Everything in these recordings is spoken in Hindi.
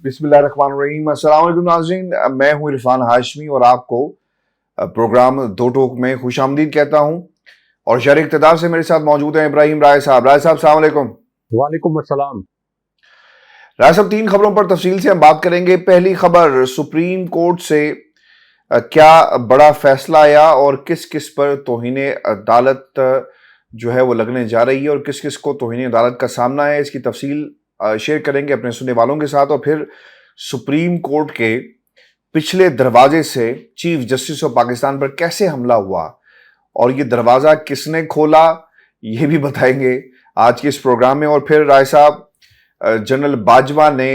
बिस्मिल्लाहिर्रहमानिर्रहीम। अस्सलाम वालेकुम नाज़रीन, मैं हूं इरफान हाशमी और आपको प्रोग्राम दो टोक में खुशामदीद कहता हूं। और शहर इक़्तिदार से मेरे साथ मौजूद हैं इब्राहिम राय साहब। राय साहब अस्सलाम वालेकुम। वालेकुम अस्सलाम। राय साहब, तीन खबरों पर तफसील से हम बात करेंगे। पहली खबर, सुप्रीम कोर्ट से क्या बड़ा फैसला आया और किस किस पर तौहीने अदालत जो है वो लगने जा रही है और किस किस को तौहीने अदालत का सामना है, इसकी तफसील शेयर करेंगे अपने सुनने वालों के साथ। और फिर सुप्रीम कोर्ट के पिछले दरवाजे से चीफ जस्टिस ऑफ पाकिस्तान पर कैसे हमला हुआ और ये दरवाजा किसने खोला, ये भी बताएंगे आज के इस प्रोग्राम में। और फिर राय साहब, जनरल बाजवा ने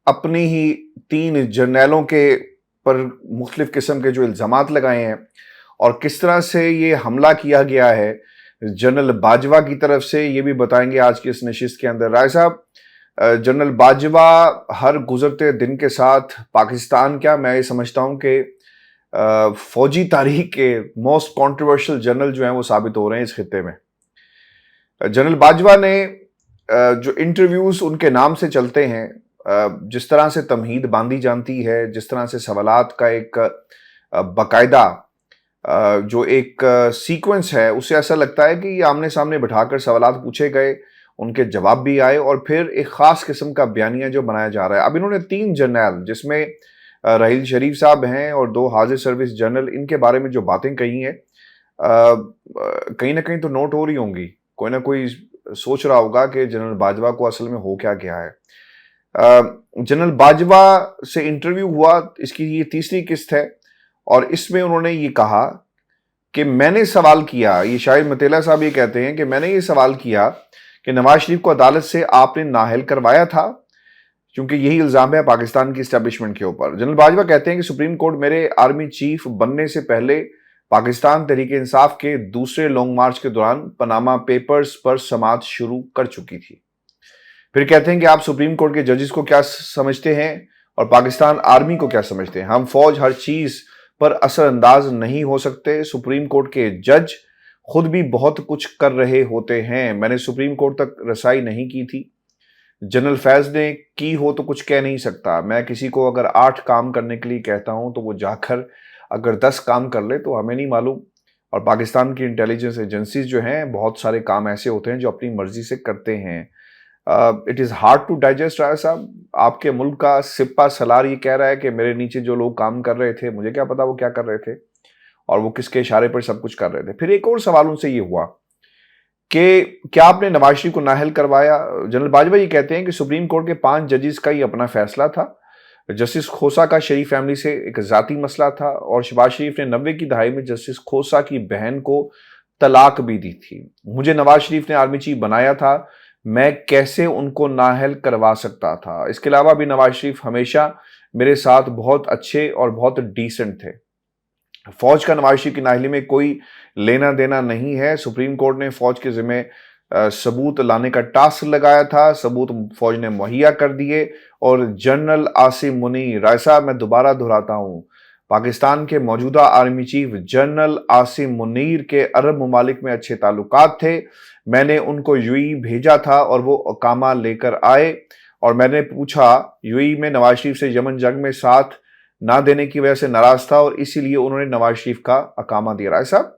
अपनी ही तीन जर्नैलों के पर मुख्तलिफ किस्म के जो इल्ज़ामात लगाए हैं और किस तरह से ये हमला किया गया है जनरल बाजवा की तरफ से, ये भी बताएंगे आज की इस नशिस्त के अंदर। राय साहब, जनरल बाजवा हर गुजरते दिन के साथ पाकिस्तान, क्या मैं ये समझता हूं कि फौजी तारीख के मोस्ट कंट्रोवर्शियल जनरल जो हैं वो साबित हो रहे हैं इस खित्ते में। जनरल बाजवा ने जो इंटरव्यूज उनके नाम से चलते हैं, जिस तरह से तमहीद बांधी जाती है, जिस तरह से सवालात का एक बाकायदा जो एक सीक्वेंस है, उससे ऐसा लगता है कि आमने सामने बिठाकर सवालात पूछे गए, उनके जवाब भी आए और फिर एक ख़ास किस्म का बयानिया जो बनाया जा रहा है। अब इन्होंने तीन जर्नल, जिसमें राहील शरीफ साहब हैं और दो हाजिर सर्विस जनरल, इनके बारे में जो बातें कही हैं कहीं ना कहीं तो नोट हो रही होंगी। कोई ना कोई सोच रहा होगा कि जनरल बाजवा को असल में हो क्या गया है। जनरल बाजवा से इंटरव्यू हुआ, इसकी ये तीसरी किस्त है और इसमें उन्होंने ये कहा कि मैंने सवाल किया, ये शाहिद मतेला साहब ये कहते हैं कि मैंने ये सवाल किया कि नवाज शरीफ को अदालत से आपने नाअहल करवाया था, क्योंकि यही इल्ज़ाम है पाकिस्तान की इस्टेब्लिशमेंट के ऊपर। जनरल बाजवा कहते हैं कि सुप्रीम कोर्ट मेरे आर्मी चीफ बनने से पहले पाकिस्तान तहरीक इंसाफ के दूसरे लॉन्ग मार्च के दौरान पनामा पेपर्स पर समाअत शुरू कर चुकी थी। फिर कहते हैं कि आप सुप्रीम कोर्ट के जजेस को क्या समझते हैं और पाकिस्तान आर्मी को क्या समझते हैं। हम फौज हर चीज पर असरअंदाज नहीं हो सकते। सुप्रीम कोर्ट के जज खुद भी बहुत कुछ कर रहे होते हैं। मैंने सुप्रीम कोर्ट तक रसाई नहीं की थी। जनरल फैज ने की हो तो कुछ कह नहीं सकता। मैं किसी को अगर 8 काम करने के लिए कहता हूं तो वो जाकर अगर 10 काम कर ले तो हमें नहीं मालूम। और पाकिस्तान की इंटेलिजेंस एजेंसीज जो हैं, बहुत सारे काम ऐसे होते हैं जो अपनी मर्जी से करते हैं। It is hard to digest. Rai साहब, आपके मुल्क का सिपा सलार ये कह रहा है कि मेरे नीचे जो लोग काम कर रहे थे, मुझे क्या पता वो क्या कर रहे थे और वो किसके इशारे पर सब कुछ कर रहे थे। फिर एक और सवाल उनसे ये हुआ कि क्या आपने नवाज शरीफ को नाअहल करवाया। जनरल बाजवा ये कहते हैं कि सुप्रीम कोर्ट के 5 जजेस का ये अपना फैसला था। जस्टिस खोसा का शरीफ फैमिली से एक जाती मसला था और शहबाज शरीफ ने 90 की दहाई में जस्टिस खोसा की बहन को तलाक भी दी थी। मुझे नवाज शरीफ ने आर्मी चीफ बनाया था, मैं कैसे उनको नाअहल करवा सकता था। इसके अलावा भी नवाज शरीफ हमेशा मेरे साथ बहुत अच्छे और बहुत डिसेंट थे। फौज का नवाज शरीफ की नाअहली में कोई लेना देना नहीं है। सुप्रीम कोर्ट ने फौज के जिम्मे सबूत लाने का टास्क लगाया था, सबूत फौज ने मुहैया कर दिए। और जनरल आसिम मुनीर, राय साहब मैं दोबारा दोहराता हूं, पाकिस्तान के मौजूदा army chief general Asim Munir के अरब ममालिक में अच्छे ताल्लुकात थे। मैंने उनको यूएई भेजा था और वो अकामा लेकर आए और मैंने पूछा, यूएई में नवाज शरीफ से यमन जंग में साथ ना देने की वजह से नाराज था और इसीलिए उन्होंने नवाज शरीफ का अकामा दिया। राय साहब,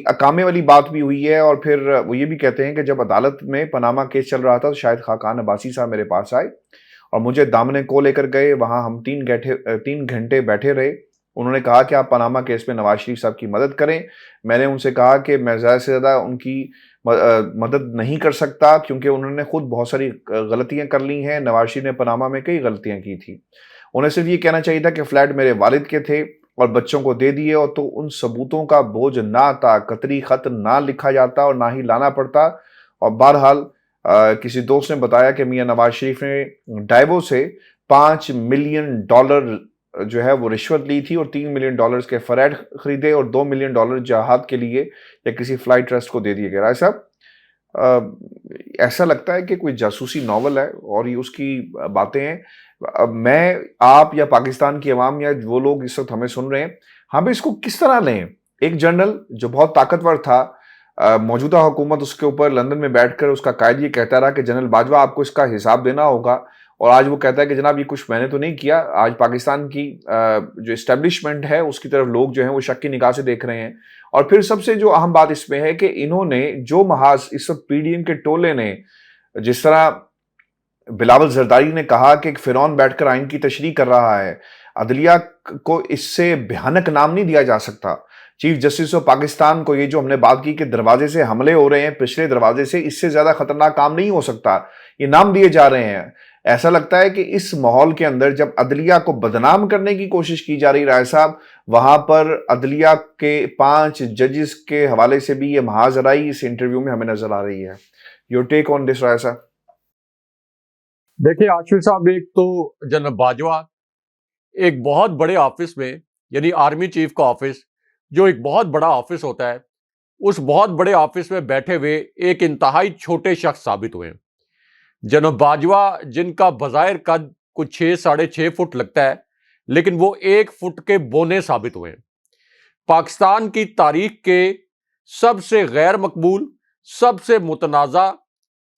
अकामे वाली बात भी हुई है और फिर वो ये भी कहते हैं कि जब अदालत में पनामा केस चल रहा था तो शायद खाकान अब्बासी साहब मेरे पास आए और मुझे दामने को लेकर गए। वहां हम 3 घंटे बैठे रहे। उन्होंने कहा कि आप पनामा केस में नवाज शरीफ साहब की मदद करें। मैंने उनसे कहा कि मैं ज़्यादा से ज़्यादा उनकी मदद नहीं कर सकता क्योंकि उन्होंने खुद बहुत सारी गलतियां कर ली हैं। नवाज शरीफ ने पनामा में कई गलतियां की थी। उन्हें सिर्फ ये कहना चाहिए था कि फ्लैट मेरे वालिद के थे और बच्चों को दे दिए, और तो उन सबूतों का बोझ ना आता, कतरी खत ना लिखा जाता और ना ही लाना पड़ता। और बहरहाल किसी दोस्त ने बताया कि मियां नवाज शरीफ ने डाइवो से $5 मिलियन जो है वो रिश्वत ली थी और $3 मिलियन के फरैड खरीदे और $2 मिलियन जहाद के लिए या किसी फ्लाइट ट्रस्ट को दे दिए गए। राय साहब, ऐसा लगता है कि कोई जासूसी नॉवल है और ये उसकी बातें हैं। अब मैं, आप या पाकिस्तान की अवाम या वो लोग इस वक्त हमें सुन रहे हैं, हम इसको किस तरह लें। एक जनरल जो बहुत ताकतवर था, मौजूदा हुकूमत उसके ऊपर लंदन में बैठकर उसका कायद ये कहता रहा कि जनरल बाजवा आपको इसका हिसाब देना होगा और आज वो कहता है कि जनाब ये कुछ मैंने तो नहीं किया। आज पाकिस्तान की जो एस्टेब्लिशमेंट है उसकी तरफ लोग जो हैं वो शक की निगाह से देख रहे हैं। और फिर सबसे जो अहम बात इसमें है कि इन्होंने जो महाज इस वक्त पीडीएम के टोले ने, जिस तरह बिलावल जरदारी ने कहा कि एक फिरौन बैठकर आइन की तशरीह कर रहा है, अदलिया को इससे भयानक नाम नहीं दिया जा सकता। चीफ जस्टिस ऑफ पाकिस्तान को ये जो हमने बात की कि दरवाजे से हमले हो रहे हैं, पिछले दरवाजे से, इससे ज्यादा खतरनाक काम नहीं हो सकता, ये नाम दिए जा रहे हैं। ऐसा लगता है कि इस माहौल के अंदर जब अदलिया को बदनाम करने की कोशिश की जा रही, राय साहब, वहां पर अदलिया के 5 जजेस के हवाले से भी ये महाजराई इस इंटरव्यू में हमें नजर आ रही है। योर टेक ऑन दिस, राय साहब? देखिए आशिफ साहब, एक तो जनरल बाजवा एक बहुत बड़े ऑफिस में, यानी आर्मी चीफ का ऑफिस, जो एक बहुत बड़ा ऑफिस होता है, उस बहुत बड़े ऑफिस में बैठे हुए एक इंतहाई छोटे शख्स साबित हुए हैं। जनरल बाजवा, जिनका बज़ाहिर कद कुछ 6-6.5 फुट लगता है, लेकिन वो 1 फुट के बोने साबित हुए हैं। पाकिस्तान की तारीख के सबसे गैर मकबूल, सबसे मुतनाज़ा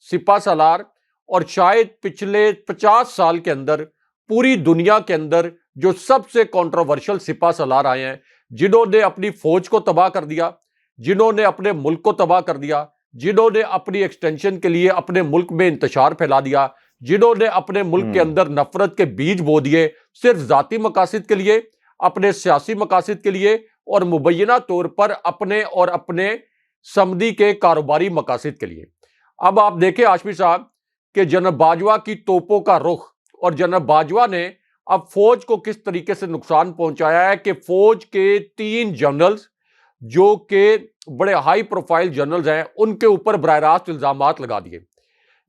सिपा सालार, और शायद पिछले 50 साल के अंदर पूरी दुनिया के अंदर जो सबसे कंट्रोवर्शियल सिपा सालार आए हैं, जिन्होंने अपनी फौज को तबाह कर दिया, जिन्होंने अपने मुल्क को तबाह कर दिया, जिन्होंने अपनी एक्सटेंशन के लिए अपने मुल्क में इंतशार फैला दिया, जिन्होंने अपने मुल्क के अंदर नफरत के बीज बो दिए, सिर्फ जाती मकासद के लिए, अपने सियासी मकासद के लिए, और मुबैना तौर पर अपने और अपने समदी के कारोबारी मकासद के लिए। अब आप देखें आशमी साहब कि जनरल बाजवा की तोपों का रुख, और जनरल बाजवा ने अब फौज को किस तरीके से नुकसान पहुंचाया है कि फौज के 3 जनरल्स, जो के बड़े हाई प्रोफाइल जनरल्स हैं, उनके ऊपर बरह रास्त इल्जामात लगा दिए।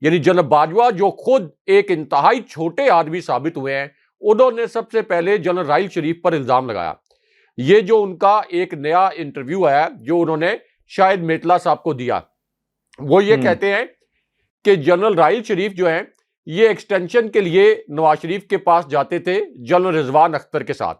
यानी जनरल बाजवा, जो खुद एक इंतहाई छोटे आदमी साबित हुए हैं, उन्होंने सबसे पहले जनरल राहिल शरीफ पर इल्जाम लगाया। ये जो उनका एक नया इंटरव्यू आया, जो उन्होंने शायद मेतला साहब को दिया, वो ये कहते हैं कि जनरल राहिल शरीफ जो हैं, ये एक्सटेंशन के लिए नवाज शरीफ के पास जाते थे जनरल रिजवान अख्तर के साथ,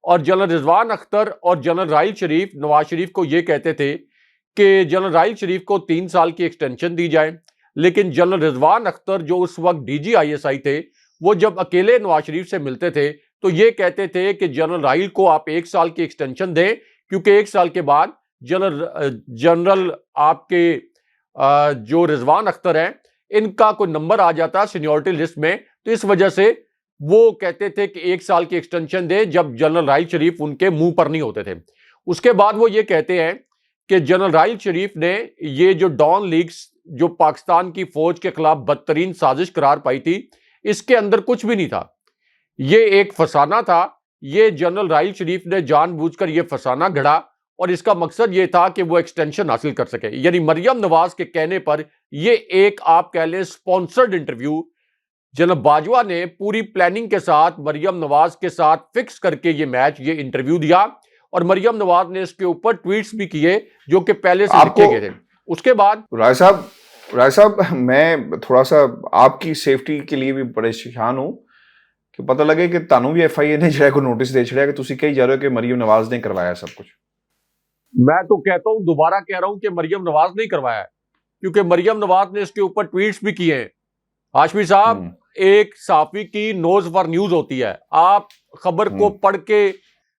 और जनरल रिजवान अख्तर और जनरल राहिल शरीफ नवाज शरीफ को ये कहते थे कि जनरल राहिल शरीफ को 3 साल की एक्सटेंशन दी जाए। लेकिन जनरल रिजवान अख्तर, जो उस वक्त DGISI थे, वो जब अकेले नवाज शरीफ से मिलते थे तो ये कहते थे कि जनरल राहिल को आप 1 साल की एक्सटेंशन दें, क्योंकि 1 साल के बाद जनरल आपके जो रिजवान अख्तर हैं, इनका कोई नंबर आ जाता सीनियरिटी लिस्ट में, तो इस वजह से वो कहते थे कि 1 साल की एक्सटेंशन दे, जब जनरल राहिल शरीफ उनके मुंह पर नहीं होते थे। उसके बाद वो ये कहते हैं कि जनरल राहिल शरीफ ने ये जो डॉन लीग्स, जो पाकिस्तान की फौज के खिलाफ बदतरीन साजिश करार पाई थी, इसके अंदर कुछ भी नहीं था, ये एक फसाना था। ये जनरल राहिल शरीफ ने जानबूझकर ये फसाना गढ़ा, और इसका मकसद ये था कि वो एक्सटेंशन हासिल कर सके। यानी मरियम नवाज के कहने पर ये एक, आप कह लें, स्पॉन्सर्ड इंटरव्यू जनरल बाजवा ने पूरी प्लानिंग के साथ मरियम नवाज के साथ फिक्स करके ये मैच, ये इंटरव्यू दिया, और मरियम नवाज ने इसके ऊपर ट्वीट्स भी किए जो कि पहले से लिखे गए थे। उसके बाद राय साहब, मैं थोड़ा सा आपकी सेफ्टी के लिए भी परेशान हूं कि पता लगे कि तानू भी FIA ने जो है को नोटिस दे छड़िया कि तुसी कही जा रहे हो कि मरियम नवाज ने करवाया सब कुछ। मैं तो कहता हूं, दोबारा कह रहा हूं कि मरियम नवाज नहीं करवाया है, क्योंकि मरियम नवाज ने इसके ऊपर ट्वीट्स भी किए हैं। हाशमी साहब, एक साफी की नोज फॉर न्यूज होती है, आप खबर को पढ़ के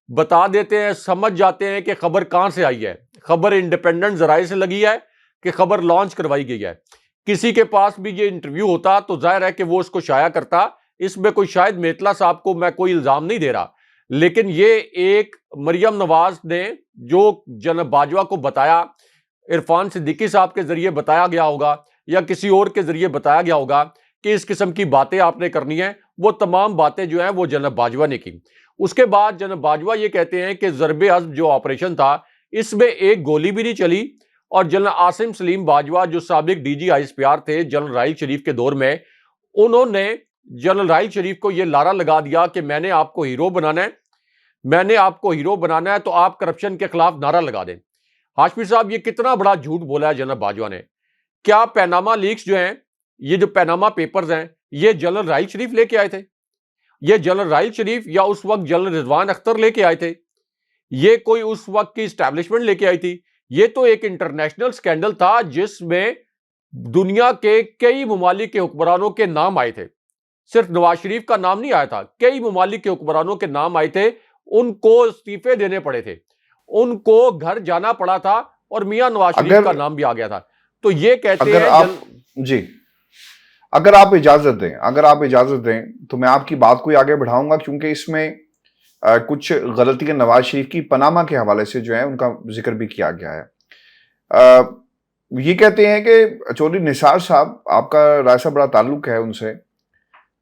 बता देते हैं, समझ जाते हैं कि खबर कहां से आई है, खबर इंडिपेंडेंट जराये से लगी है कि खबर लॉन्च करवाई गई है। किसी के पास भी ये इंटरव्यू होता तो जाहिर है कि वो इसको शाया करता। इसमें कोई, शायद मेतला साहब को मैं कोई इल्जाम नहीं दे रहा, लेकिन ये एक मरियम नवाज ने जो जनरल बाजवा को बताया, इरफान सिद्दीकी साहब के जरिए बताया गया होगा या किसी और के जरिए बताया गया होगा कि इस किस्म की बातें आपने करनी है, वो तमाम बातें जो हैं वो जनरल बाजवा ने की। उसके बाद जनरल बाजवा ये कहते हैं कि ज़रबे अज़्म जो ऑपरेशन था, इसमें एक गोली भी नहीं चली, और जनरल आसिम सलीम बाजवा, जो साबिक DG थे जनरल राहिल शरीफ के दौर में, उन्होंने जनरल राहिल शरीफ को यह लारा लगा दिया कि मैंने आपको हीरो बनाना है, मैंने आपको हीरो बनाना है, तो आप करप्शन के खिलाफ नारा लगा दें। हाशमी साहब, ये कितना बड़ा झूठ बोला है जनरल बाजवा ने। क्या पैनामा लीक्स जो हैं, ये जो पैनामा पेपर्स हैं, ये जनरल राहिल शरीफ लेके आए थे? ये जनरल राहिल शरीफ या उस वक्त जनरल रिजवान अख्तर लेके आए थे? ये कोई उस वक्त की स्टैब्लिशमेंट लेके आई थी? ये तो एक इंटरनेशनल स्कैंडल था जिसमें दुनिया के कई ममालिक के हुक्मरानों के नाम आए थे। सिर्फ नवाज शरीफ का नाम नहीं आया था, कई ममालिक के हुक्मरानों के नाम आए थे, उनको इस्तीफे देने पड़े थे, उनको घर जाना पड़ा था और मियां नवाज शरीफ अगर का नाम भी आ गया था। तो ये कहते अगर हैं आप जी अगर आप इजाजत दें तो मैं आपकी बात को ही आगे बढ़ाऊंगा, क्योंकि इसमें कुछ गलतियां नवाज शरीफ की पनामा के हवाले से जो है उनका जिक्र भी किया गया है। ये कहते हैं कि चौधरी निसार साहब, आपका रायसा बड़ा ताल्लुक है उनसे,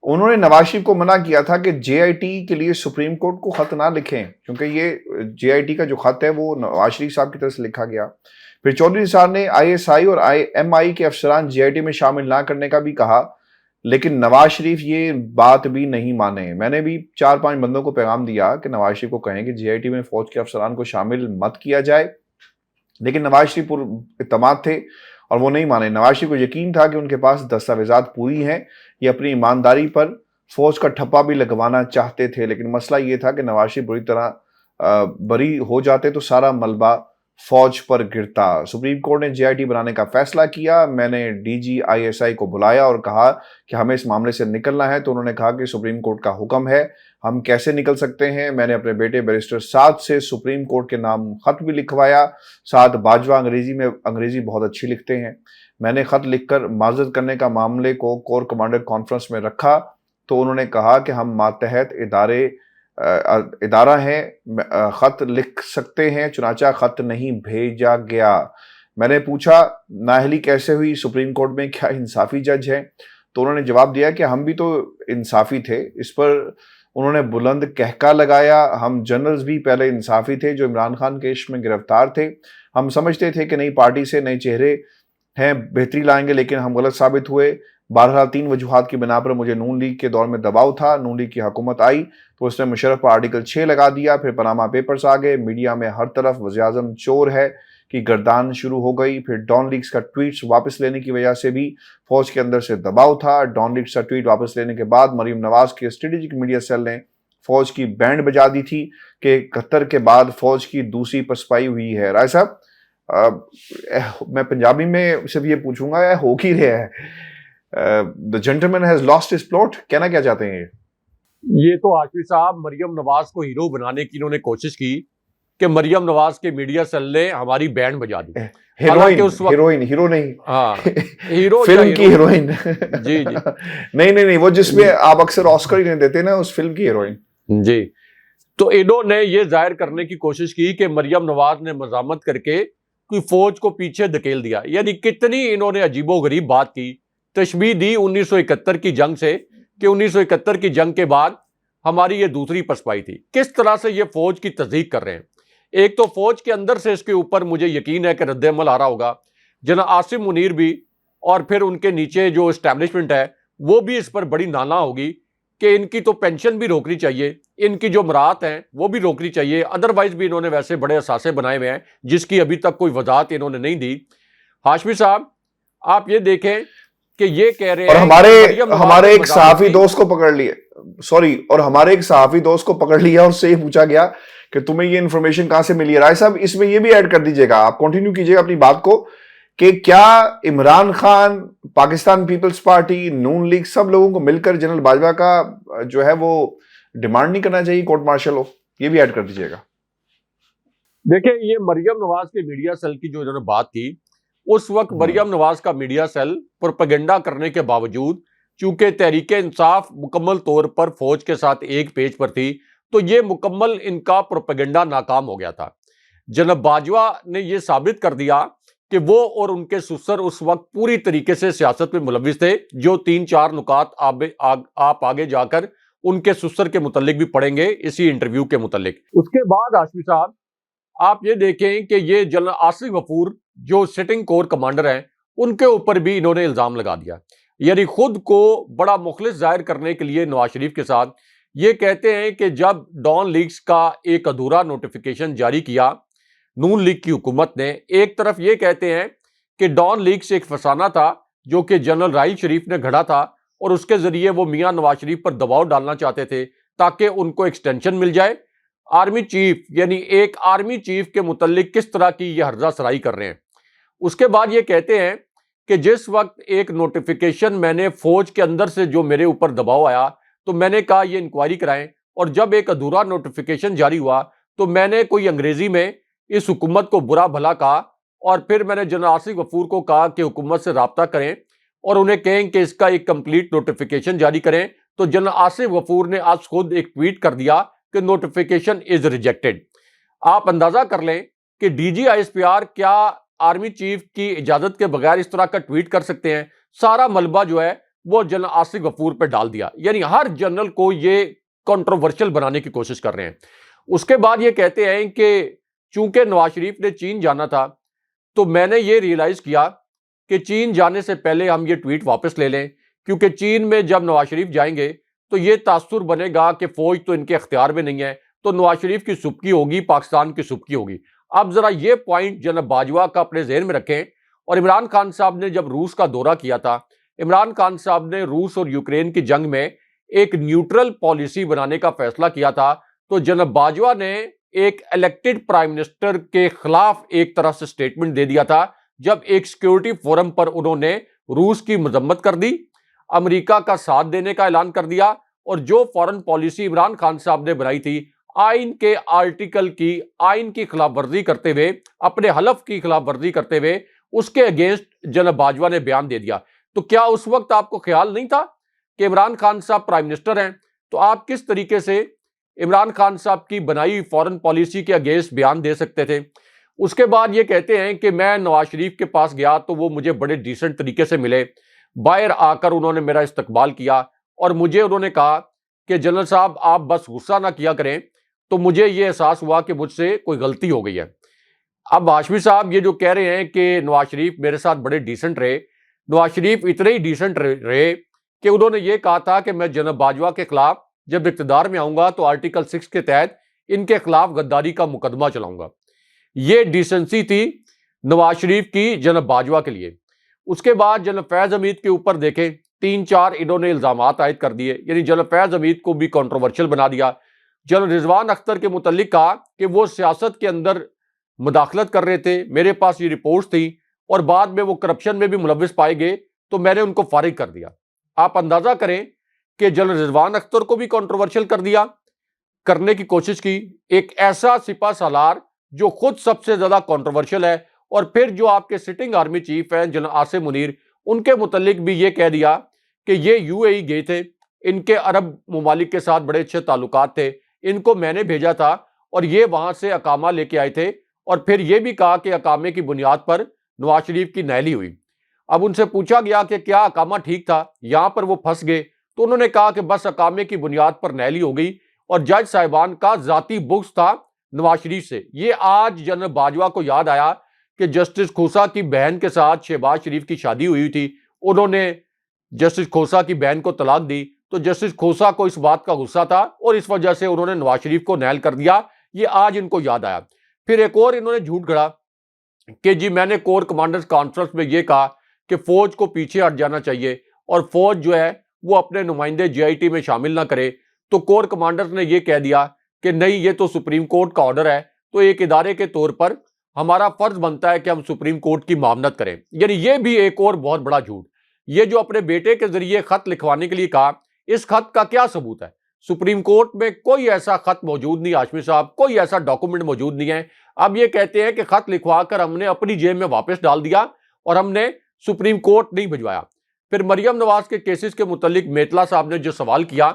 उन्होंने नवाज शरीफ को मना किया था कि जेआईटी के लिए सुप्रीम कोर्ट को खत ना लिखें, क्योंकि ये जेआईटी का जो खत है वो नवाज शरीफ साहब की तरफ से लिखा गया। फिर चौधरी निसार ने आईएसआई और एमआई के अफसरान जेआईटी में शामिल ना करने का भी कहा, लेकिन नवाज शरीफ ये बात भी नहीं माने। मैंने भी 4-5 बंदों को पैगाम दिया कि नवाज शरीफ को कहें कि जेआईटी में फौज के अफसरान को शामिल मत किया जाए, लेकिन नवाज शरीफ इत्तेमाद थे और वो नहीं माने। नवाज शरीफ को यकीन था कि उनके पास दस्तावेजात पूरी हैं, ये अपनी ईमानदारी पर फौज का ठप्पा भी लगवाना चाहते थे, लेकिन मसला ये था कि नवाज शरीफ बुरी तरह बरी हो जाते तो सारा मलबा फौज पर गिरता। सुप्रीम कोर्ट ने जेआईटी बनाने का फैसला किया। मैंने डीजी आईएसआई को बुलाया और कहा कि हमें इस मामले से निकलना है, तो उन्होंने कहा कि सुप्रीम कोर्ट का हुक्म है, हम कैसे निकल सकते हैं। मैंने अपने बेटे बैरिस्टर साद से सुप्रीम कोर्ट के नाम खत भी लिखवाया। साद बाजवा अंग्रेजी बहुत अच्छी लिखते हैं। मैंने खत लिखकर माजरत करने का मामले को कोर कमांडर कॉन्फ्रेंस में रखा, तो उन्होंने कहा कि हम मातहत इदारा है, खत लिख सकते हैं, चुनाचा खत नहीं भेजा गया। मैंने पूछा नाअहली कैसे हुई सुप्रीम कोर्ट में, क्या इंसाफी जज है? तो उन्होंने जवाब दिया कि हम भी तो इंसाफी थे। इस पर उन्होंने बुलंद कहका लगाया, हम जनरल्स भी पहले इंसाफी थे जो इमरान खान केस में गिरफ्तार थे। हम समझते थे कि नई पार्टी से नए चेहरे हैं, बेहतरी लाएंगे, लेकिन हम गलत साबित हुए। बहरहाल 3 वजूहात की बिना पर मुझे नून लीग के दौर में दबाव था। नून लीग की हुकूमत आई तो उसने मुशर्रफ पर आर्टिकल 6 लगा दिया। फिर पनामा पेपर्स आ गए, मीडिया में हर तरफ वज़ीर-ए-आज़म चोर है कि गर्दान शुरू हो गई। फिर डॉन लीग्स का ट्वीट्स वापस लेने की वजह से भी फौज के अंदर से दबाव था। डॉन लीग्स का ट्वीट वापस लेने के बाद मरीम नवाज के स्ट्रेटेजिक मीडिया सेल ने फौज की बैंड बजा दी थी कि 71 के बाद फौज की दूसरी पसपाई हुई है। राय साहब, मैं पंजाबी में सिर्फ ये पूछूंगा, यह हो ही रहा है? The gentleman has lost his plot, कहना क्या चाहते हैं ये तो आशिफ साहब मरियम नवाज को हीरो बनाने की इन्होंने कोशिश की कि मरियम नवाज के मीडिया सेल ने हमारी बैंड बजा दी। हीरोइन हीरो नहीं, हाँ हीरो फिल्म की हीरोइन। जी जी नहीं, वो जिसमें आप अक्सर ऑस्कर ही देते ना, उस फिल्म की हीरोइन। जी, तो इन्होंने ये जाहिर करने की कोशिश की कि मरियम नवाज ने मजामत करके कोई फौज को पीछे धकेल दिया। यानी कितनी इन्होंने अजीबोगरीब बात की, तशबीह दी 1971 की जंग से कि 1971 की जंग के बाद हमारी ये दूसरी पसपाई थी। किस तरह से ये फौज की तस्दीक कर रहे हैं। एक तो फौज के अंदर से इसके ऊपर मुझे यकीन है कि रद्द-ए-अमल आ रहा होगा। जना आसिम मुनीर भी और फिर उनके नीचे जो एस्टैब्लिशमेंट है वो भी इस पर बड़ी नाना होगी कि इनकी तो पेंशन भी रोकनी चाहिए, इनकी जो मराहत हैं वो भी रोकनी चाहिए। अदरवाइज भी इन्होंने वैसे बड़े असासे बनाए हुए हैं जिसकी अभी तक कोई वजाहत इन्होंने नहीं दी। हाशमी साहब, आप ये देखें कि ये कह रहे हैं, और हमारे एक सहाफी दोस्त को पकड़ लिया, और हमारे एक सहाफी दोस्त को पकड़ लिया और उससे ये पूछा गया कि तुम्हें ये इंफॉर्मेशन कहां से मिली है। राय साहब, इसमें ये भी ऐड कर दीजिएगा, आप कंटिन्यू कीजिएगा अपनी बात को, कि क्या इमरान खान, पाकिस्तान पीपल्स पार्टी, नून लीग, सब लोगों को मिलकर जनरल बाजवा का जो है वो डिमांड नहीं करना चाहिए कोर्ट मार्शल हो? ये भी ऐड कर दीजिएगा। देखिए, ये मरियम नवाज के मीडिया सेल की जो इन्होंने बात की, उस वक्त मरियम नवाज का मीडिया सेल प्रोपेगेंडा करने के बावजूद, चूंकि तहरीक इंसाफ मुकम्मल तौर पर फौज के साथ एक पेज पर थी, तो ये मुकम्मल इनका प्रोपेगेंडा नाकाम हो गया था। जनरल बाजवा ने यह साबित कर दिया कि वो और उनके सुसर उस वक्त पूरी तरीके से सियासत में मुलविस थे, जो 3-4 नुकात आप आगे जाकर उनके सुसर के मुतल्लिक भी पढ़ेंगे इसी इंटरव्यू के मुतल्लिक। उसके बाद आशमी साहब, आप ये देखें कि ये जनरल आसिफ गफूर जो सिटिंग कोर कमांडर हैं, उनके ऊपर भी इन्होंने इल्जाम लगा दिया। यानी खुद को बड़ा मुखलिस जाहिर करने के लिए नवाज शरीफ के साथ ये कहते हैं कि जब डॉन लीग्स का एक अधूरा नोटिफिकेशन जारी किया नून लीग की हुकूमत ने, एक तरफ ये कहते हैं कि डॉन लीग्स एक फसाना था जो कि जनरल राहील शरीफ ने घड़ा था और उसके जरिए वो मियां नवाज शरीफ पर दबाव डालना चाहते थे ताकि उनको एक्सटेंशन मिल जाए। आर्मी चीफ, यानी एक आर्मी चीफ के मुतल्लिक किस तरह की ये हर्जा सराई कर रहे हैं। उसके बाद ये कहते हैं कि जिस वक्त एक नोटिफिकेशन मैंने फौज के अंदर से जो मेरे ऊपर दबाव आया तो मैंने कहा ये इंक्वायरी कराएं, और जब एक अधूरा नोटिफिकेशन जारी हुआ तो मैंने कोई अंग्रेजी में इस हुकूमत को बुरा भला कहा, और फिर मैंने जनरल आसिफ गफूर को कहा कि हुकूमत से रब्ता करें और उन्हें कहें कि इसका एक कंप्लीट नोटिफिकेशन जारी करें। तो जनरल आसिफ गफूर ने आज खुद एक ट्वीट कर दिया कि नोटिफिकेशन इज रिजेक्टेड। आप अंदाजा कर लें कि DGISPR क्या आर्मी चीफ की इजाजत के बगैर इस तरह का ट्वीट कर सकते हैं। सारा मलबा जो है वो जनरल आसिफ गफूर पर डाल दिया, यानी हर जनरल को ये कंट्रोवर्शियल बनाने की कोशिश कर रहे हैं। उसके बाद ये कहते हैं कि चूंकि नवाज शरीफ ने चीन जाना था तो मैंने ये रियलाइज किया कि चीन जाने से पहले हम ये ट्वीट वापस ले लें, क्योंकि चीन में जब नवाज शरीफ जाएंगे तो ये तासुर बनेगा कि फौज तो इनके अख्तियार में नहीं है, तो नवाज शरीफ की सुबकी होगी, पाकिस्तान की सुबकी होगी। अब जरा ये पॉइंट जनाब बाजवा का अपने जहन में रखें। और इमरान खान साहब ने जब रूस का दौरा किया था, इमरान खान साहब ने रूस और यूक्रेन की जंग में एक न्यूट्रल पॉलिसी बनाने का फैसला किया था, तो जनाब बाजवा ने एक इलेक्टेड प्राइम मिनिस्टर के खिलाफ एक तरह से स्टेटमेंट दे दिया था, जब एक सिक्योरिटी फोरम पर उन्होंने रूस की मजम्मत कर दी, अमेरिका का साथ देने का ऐलान कर दिया, और जो फॉरेन पॉलिसी इमरान खान साहब ने बनाई थी आइन के आर्टिकल की, आइन की खिलाफ वर्जी करते हुए, अपने हलफ की खिलाफ वर्जी करते हुए, उसके अगेंस्ट जनाब बाजवा ने बयान दे दिया। तो क्या उस वक्त आपको ख्याल नहीं था कि इमरान खान साहब प्राइम मिनिस्टर हैं, तो आप किस तरीके से इमरान खान साहब की बनाई फॉरेन पॉलिसी के अगेंस्ट बयान दे सकते थे? उसके बाद ये कहते हैं कि मैं नवाज शरीफ के पास गया तो वो मुझे बड़े डिसेंट तरीके से मिले, बाहर आकर उन्होंने मेरा इस्तकबाल किया और मुझे उन्होंने कहा कि जनरल साहब आप बस गुस्सा ना किया करें। तो मुझे ये एहसास हुआ कि मुझसे कोई गलती हो गई है। अब हाशमी साहब ये जो कह रहे हैं कि नवाज शरीफ मेरे साथ बड़े डिसेंट रहे, नवाज शरीफ इतने ही डिसेंट रहे कि उन्होंने ये कहा था कि मैं जनरल बाजवा के खिलाफ जब इक़्तिदार में आऊंगा तो आर्टिकल 6 के तहत इनके खिलाफ गद्दारी का मुकदमा चलाऊंगा। ये डिसेंसी थी नवाज शरीफ की जनरल बाजवा के लिए। उसके बाद जनरल फैज हमीद के ऊपर देखें, 3-4 इन्होंने इल्जामात आयद कर दिए, यानी जनरल फैज हमीद को भी कंट्रोवर्शियल बना दिया। जनरल रिजवान अख्तर के मुतल्लिक कहा कि वो सियासत के अंदर मुदाखलत कर रहे थे, मेरे पास ये रिपोर्ट्स थी, और बाद में वो करप्शन में भी मुलविस पाए गए तो मैंने उनको फारिग कर दिया। आप अंदाजा करें कि जनरल रिजवान अख्तर को भी कंट्रोवर्शियल कर दिया, करने की कोशिश की। एक ऐसा सिपा सालार जो खुद सबसे ज्यादा कंट्रोवर्शियल है, और फिर जो आपके सिटिंग आर्मी चीफ हैं जनरल आसिम मुनीर, उनके मुतल्लिक भी ये कह दिया कि ये UAE गए थे, इनके अरब ममालिक के साथ बड़े अच्छे ताल्लुकात थे, इनको मैंने भेजा था और ये वहां से अकामा लेके आए थे, और फिर ये भी कहा कि अकामे की बुनियाद पर नवाज शरीफ की नहली हुई। अब उनसे पूछा गया कि क्या अकामा ठीक था, यहां पर वो फंस गए, तो उन्होंने कहा कि बस अकामे की बुनियाद पर नहली हो गई, और जज साहिबान का जाती बुग़्ज़ था नवाज शरीफ से। ये आज जनरल बाजवा को याद आया कि जस्टिस खोसा की बहन के साथ शहबाज शरीफ की शादी हुई थी, उन्होंने जस्टिस खोसा की बहन को तलाक दी, तो जस्टिस खोसा को इस बात का गुस्सा था और इस वजह से उन्होंने नवाज शरीफ को नहल कर दिया। ये आज इनको याद आया। फिर एक और इन्होंने झूठ गढ़ा कि जी मैंने कोर कमांडर्स कॉन्फ्रेंस में ये कहा कि फौज को पीछे हट जाना चाहिए और फौज जो है वो अपने नुमाइंदे GIT में शामिल ना करे। तो कोर कमांडर्स ने ये कह दिया कि नहीं, ये तो सुप्रीम कोर्ट का ऑर्डर है, तो एक इदारे के तौर पर हमारा फर्ज बनता है कि हम सुप्रीम कोर्ट की मामनत करें। यानी ये भी एक और बहुत बड़ा झूठ। ये जो अपने बेटे के जरिए खत लिखवाने के लिए कहा, इस खत का क्या सबूत है? सुप्रीम कोर्ट में कोई ऐसा खत मौजूद नहीं हाशमी साहब, कोई ऐसा डॉक्यूमेंट मौजूद नहीं है। अब ये कहते हैं कि खत लिखवाकर हमने अपनी जेब में वापस डाल दिया और हमने सुप्रीम कोर्ट नहीं भिजवाया। फिर मरियम नवाज के केसेस के मुतालिक मेतला साहब ने जो सवाल किया,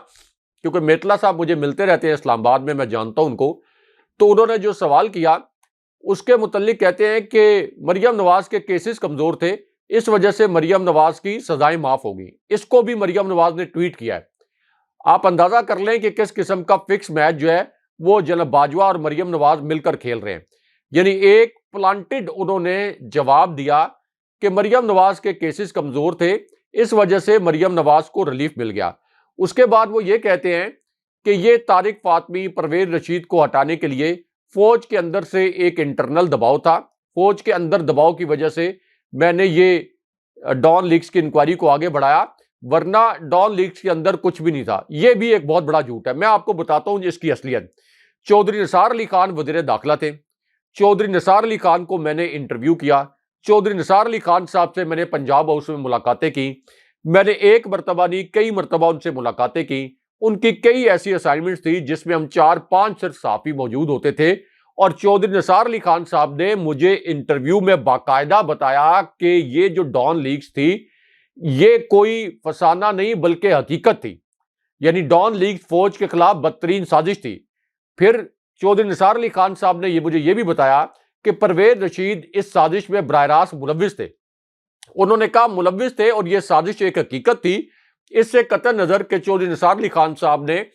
क्योंकि मेतला साहब मुझे मिलते रहते हैं इस्लामाबाद में, मैं जानता हूं उनको, तो उन्होंने जो सवाल किया उसके मुतालिक कहते हैं कि मरियम नवाज के केसेस कमजोर थे, इस वजह से मरियम नवाज की सजाएं माफ होगी। इसको भी मरियम नवाज ने ट्वीट किया है। आप अंदाजा कर लें कि किस किस्म का फिक्स मैच जो है वो जनरल बाजवा और मरियम नवाज मिलकर खेल रहे हैं। यानी एक प्लांटेड उन्होंने जवाब दिया कि मरियम नवाज के केसेस कमजोर थे, इस वजह से मरियम नवाज को रिलीफ मिल गया। उसके बाद वो ये कहते हैं कि ये तारिक फातमी, परवेज रशीद को हटाने के लिए फौज के अंदर से एक इंटरनल दबाव था, फौज के अंदर दबाव की वजह से मैंने ये डॉन लीक्स की इंक्वायरी को आगे बढ़ाया, वरना डॉन लीक्स के अंदर कुछ भी नहीं था। यह भी एक बहुत बड़ा झूठ है। मैं आपको बताता हूं इसकी असलियत। चौधरी निसार अली खान वजीर दाखिला थे। चौधरी निसार अली खान को मैंने इंटरव्यू किया। चौधरी निसार अली खान साहब से मैंने पंजाब हाउस में मुलाकातें की। मैंने एक मरतबा नहीं, कई मरतबा उनसे मुलाकातें की। उनकी कई ऐसी असाइनमेंट्स थी जिसमें हम 4-5 सिर्फ सहाफ़ी मौजूद होते थे, और चौधरी निसार अली खान साहब ने मुझे इंटरव्यू में बाकायदा बताया कि ये जो डॉन लीग्स थी, ये कोई फसाना नहीं बल्कि हकीकत थी। यानी डॉन लीग फौज के खिलाफ बदतरीन साजिश थी। फिर चौधरी निसार अली खान साहब ने मुझे ये भी बताया कि परवेज रशीद इस साजिश में बराह रास्त मुलव्विस थे। उन्होंने कहा मुलव्विस थे और यह साजिश एक हकीकत थी। इससे कतई नजर के चौधरी निसार अली खान साहब ने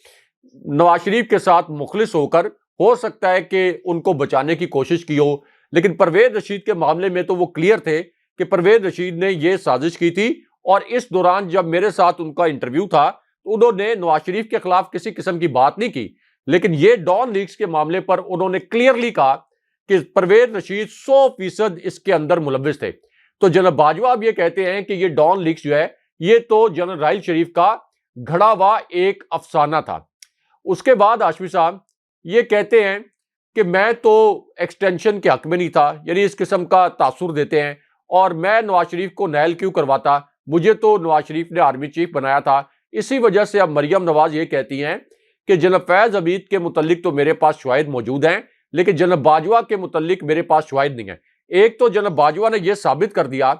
नवाज शरीफ के साथ मुखलिस होकर हो सकता है कि उनको बचाने की कोशिश की हो, लेकिन परवेज रशीद के मामले में तो वो क्लियर थे कि परवेज रशीद ने यह साजिश की थी। और इस दौरान जब मेरे साथ उनका इंटरव्यू था तो उन्होंने नवाज शरीफ के खिलाफ किसी किस्म की बात नहीं की, लेकिन ये डॉन लीग्स के मामले पर उन्होंने क्लियरली कहा कि परवेज रशीद 100% इसके अंदर मुलव्विस थे। तो जनरल बाजवा अब ये कहते हैं कि ये डॉन लीग्स जो है ये तो जनरल राहिल शरीफ का घड़ा हुआ एक अफसाना था। उसके बाद आशफी साहब ये कहते हैं कि मैं तो एक्सटेंशन के हक में नहीं था, यानी इस किस्म का तासुर देते हैं, और मैं नवाज शरीफ को नायल क्यों करवाता, मुझे तो नवाज शरीफ ने आर्मी चीफ बनाया था। इसी वजह से अब मरियम नवाज ये कहती हैं कि जनरल फैज हमीद के मुतल्लिक तो मेरे पास शवाहिद मौजूद हैं, लेकिन जनरल बाजवा के मुतल्लिक मेरे पास शवाहिद नहीं है। एक तो जनरल बाजवा ने यह साबित कर दिया,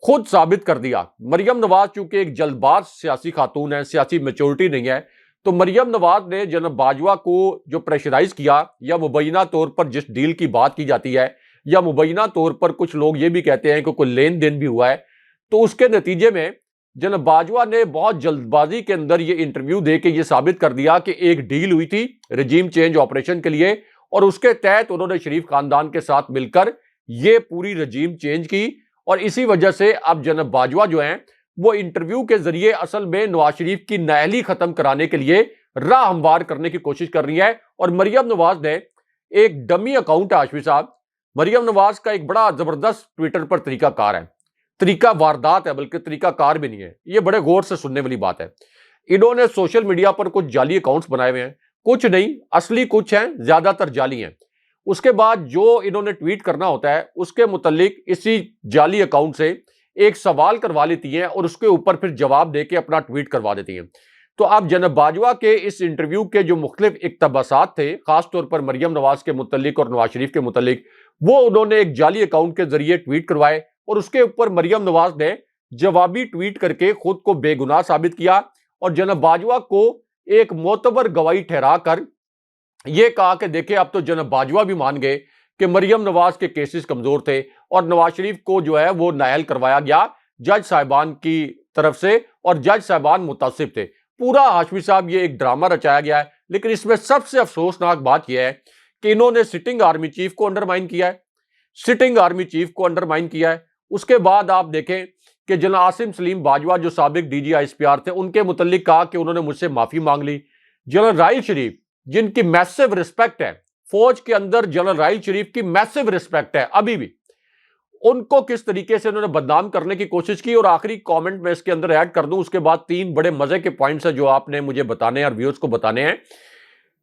खुद साबित कर दिया, मरियम नवाज चूंकि एक जल्दबाज सियासी खातून है, सियासी मेच्योरिटी नहीं है, तो मरियम नवाज ने जनरल बाजवा को जो प्रेशराइज किया, या मुबैना तौर पर जिस डील की बात की जाती है, या मुबैना तौर पर कुछ लोग ये भी कहते हैं कि कोई लेन देन भी हुआ है, तो उसके नतीजे में जनरल बाजवा ने बहुत जल्दबाजी के अंदर ये इंटरव्यू देके ये साबित कर दिया कि एक डील हुई थी रजीम चेंज ऑपरेशन के लिए, और उसके तहत उन्होंने शरीफ खानदान के साथ मिलकर ये पूरी रजीम चेंज की। और इसी वजह से अब जनरल बाजवा जो हैं वो इंटरव्यू के जरिए असल में नवाज शरीफ की नाअहली खत्म कराने के लिए राह हमवार करने की कोशिश कर रही है। और मरियम नवाज ने एक डमी अकाउंट है आशफी साहब, मरियम नवाज का एक बड़ा जबरदस्त ट्विटर पर तरीकाकार है, तरीका वारदात है, बल्कि तरीका कार भी नहीं है, ये बड़े गौर से सुनने वाली बात है। इन्होंने सोशल मीडिया पर कुछ जाली अकाउंट्स बनाए हुए हैं, कुछ नहीं असली, कुछ हैं, ज्यादातर जाली हैं। उसके बाद जो इन्होंने ट्वीट करना होता है उसके मुतल्लिक इसी जाली अकाउंट से एक सवाल करवा लेती हैं और उसके ऊपर फिर जवाब देके अपना ट्वीट करवा देती हैं। तो अब जनरल बाजवा के इस इंटरव्यू के जो मुख्तलिफ इक्तबासात थे, खासतौर पर मरियम नवाज के मुतल्लिक और नवाज शरीफ के मुतल्लिक, वो उन्होंने एक जाली अकाउंट के जरिए ट्वीट करवाए, और उसके ऊपर मरियम नवाज ने जवाबी ट्वीट करके खुद को बेगुनाह साबित किया, और जनरल बाजवा को एक मोतबर गवाही ठहरा कर यह कहा कि देखिए अब तो जनरल बाजवा भी मान गए कि मरियम नवाज के केसेस कमजोर थे, और नवाज शरीफ को जो है वो नायल करवाया गया जज साहिबान की तरफ से, और जज साहिबान मुतासिब थे। पूरा हाशमी साहब ये एक ड्रामा रचाया गया है। लेकिन इसमें सबसे अफसोसनाक बात यह है कि इन्होंने सिटिंग आर्मी चीफ को अंडरमाइन किया है, सिटिंग आर्मी चीफ को अंडरमाइन किया है। उसके बाद आप देखें कि जनरल आसिम सलीम बाजवा जो साबिक डीजी आईएसपीआर थे, उनके मुतल्लिक कहा कि उन्होंने मुझसे माफी मांग ली। जनरल राहिल शरीफ, जिनकी मैसिव रिस्पेक्ट है फौज के अंदर, जनरल राहिल शरीफ की मैसिव रिस्पेक्ट है अभी भी, उनको किस तरीके से उन्होंने बदनाम करने की कोशिश की। और आखिरी कमेंट में इसके अंदर ऐड कर दूं, उसके बाद 3 बड़े मजे के पॉइंट्स हैं जो आपने मुझे बताने और व्यूअर्स को बताने हैं।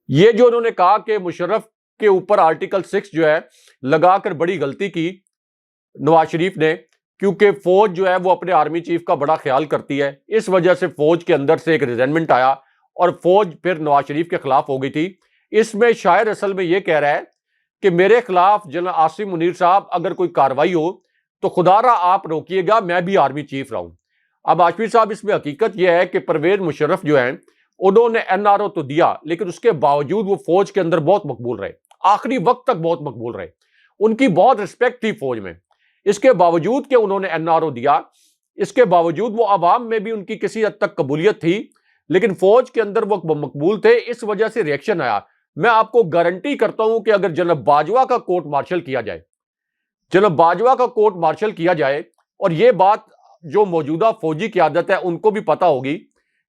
ये जो उन्होंने कहा कि मुशर्रफ के ऊपर आर्टिकल 6 जो है लगाकर बड़ी गलती की नवाज शरीफ ने, क्योंकि फौज जो है वो अपने आर्मी चीफ का बड़ा ख्याल करती है, इस वजह से फौज के अंदर से एक रिजेंटमेंट आया और फौज फिर नवाज शरीफ के खिलाफ हो गई थी। इसमें शायर असल में यह कह रहा है कि मेरे खिलाफ जनरल आसिम मुनीर साहब अगर कोई कार्रवाई हो तो खुदारा आप रोकिएगा, मैं भी आर्मी चीफ रहूं। अब आशफी साहब इसमें हकीकत यह है कि परवेज मुशर्रफ जो है उन्होंने एनआरओ तो दिया, लेकिन उसके बावजूद वो फौज के अंदर बहुत मकबूल रहे, आखिरी वक्त तक बहुत मकबूल रहे, उनकी बहुत रिस्पेक्ट थी फौज में। इसके बावजूद कि उन्होंने एनआरओ दिया, इसके बावजूद वो अवाम में भी उनकी किसी हद तक कबूलियत थी, लेकिन फौज के अंदर वो मकबूल थे, इस वजह से रिएक्शन आया। मैं आपको गारंटी करता हूं कि अगर जनरल बाजवा का कोर्ट मार्शल किया जाए, जनरल बाजवा का कोर्ट मार्शल किया जाए, और यह बात जो मौजूदा फौजी क़यादत है उनको भी पता होगी,